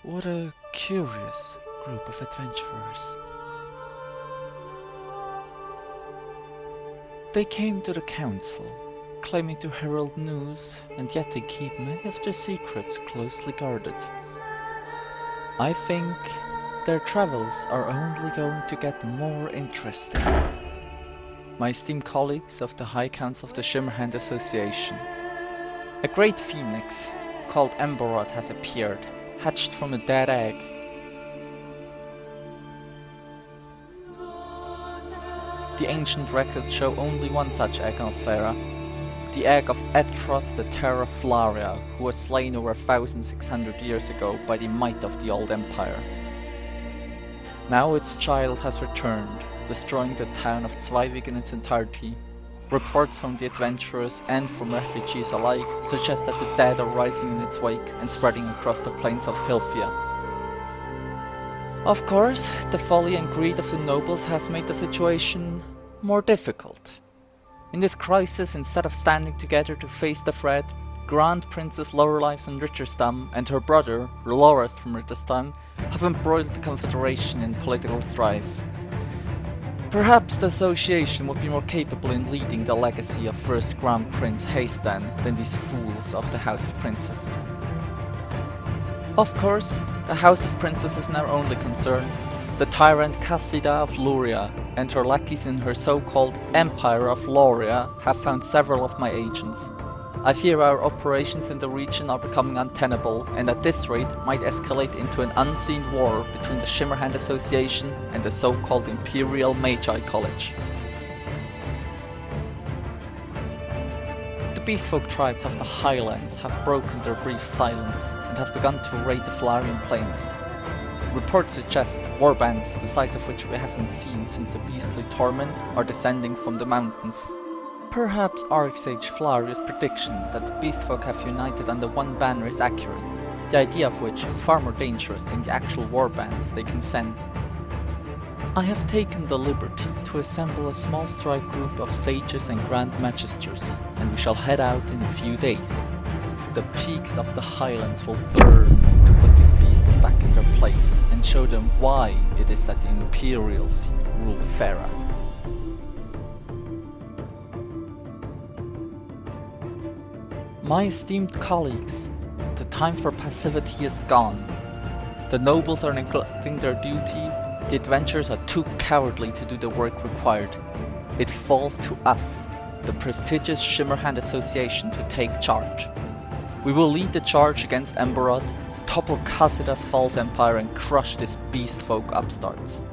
What a curious group of adventurers. They came to the council, claiming to herald news, and yet they keep many of their secrets closely guarded. I think their travels are only going to get more interesting. My esteemed colleagues of the High Council of the Shimmerhand Association, a great phoenix called Ember has appeared, hatched from a dead egg. The ancient records show only one such egg on Thera, the egg of Etros the Terra Flaria, who was slain over 1,600 years ago by the might of the old empire. Now its child has returned, destroying the town of Zweivig in its entirety. Reports from the adventurers and from refugees alike suggest that the dead are rising in its wake and spreading across the plains of Hilfia. Of course, the folly and greed of the nobles has made the situation more difficult. In this crisis, instead of standing together to face the threat, Grand Princess Lorelei von Ritterstam and her brother, Lorest from Ritterstam, have embroiled the Confederation in political strife. Perhaps the association would be more capable in leading the legacy of first Grand Prince Haystan than these fools of the House of Princes. Of course, the House of Princes is now only concern. The tyrant Cassida of Luria and her lackeys in her so-called Empire of Loria have found several of my agents. I fear our operations in the region are becoming untenable, and at this rate might escalate into an unseen war between the Shimmerhand Association and the so-called Imperial Magi College. The Beastfolk tribes of the Highlands have broken their brief silence and have begun to raid the Flarian plains. Reports suggest warbands, the size of which we haven't seen since a beastly torment, are descending from the mountains. Perhaps Archsage Flaria's prediction that the Beastfolk have united under one banner is accurate, the idea of which is far more dangerous than the actual warbands they can send. I have taken the liberty to assemble a small strike group of sages and Grand Magisters, and we shall head out in a few days. The peaks of the Highlands will burn to put these beasts back in their place and show them why it is that the Imperials rule Thera. My esteemed colleagues, the time for passivity is gone. The nobles are neglecting their duty, the adventurers are too cowardly to do the work required. It falls to us, the prestigious Shimmerhand Association, to take charge. We will lead the charge against Emberod, topple Cassida's false empire and crush this beastfolk upstarts.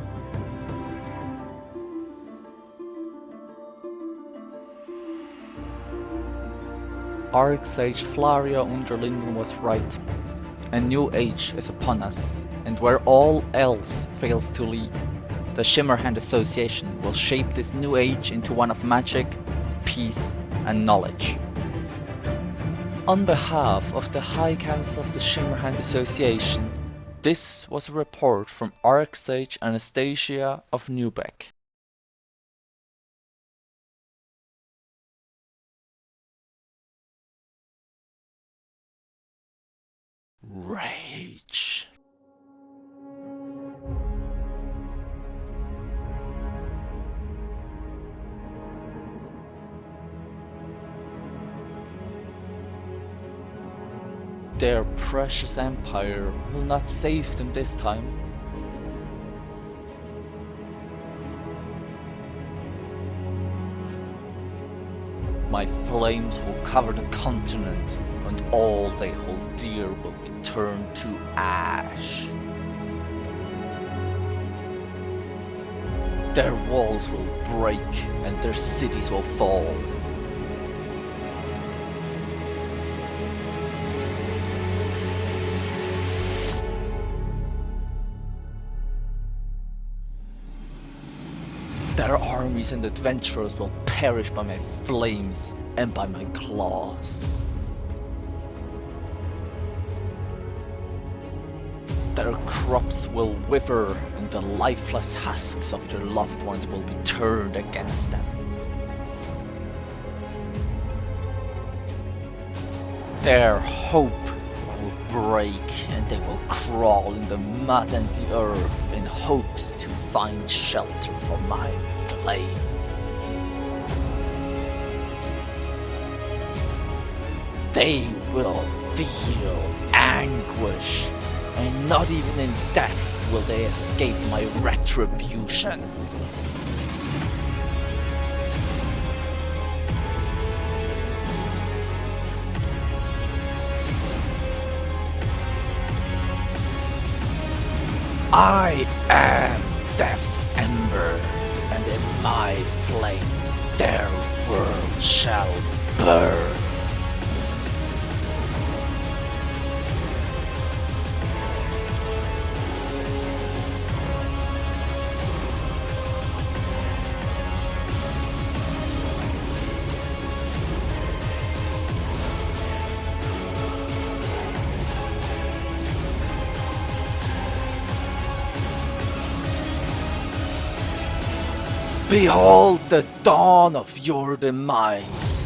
Archsage Flaria Underlinden was right. A new age is upon us, and where all else fails to lead, the Shimmerhand Association will shape this new age into one of magic, peace, and knowledge. On behalf of the High Council of the Shimmerhand Association, this was a report from Archsage Anastasia of Newbeck. Rage. Their precious empire will not save them this time. My flames will cover the continent, and all they hold dear will be turned to ash. Their walls will break, and their cities will fall. Their armies and adventurers will perish by my flames and by my claws. Their crops will wither, and the lifeless husks of their loved ones will be turned against them. Their hope will break, and they will crawl in the mud and the earth in hopes to find shelter from my flames. They will feel anguish, and not even in death will they escape my retribution. I am Death's Ember, and in my flames their world shall burn. Behold the dawn of your demise.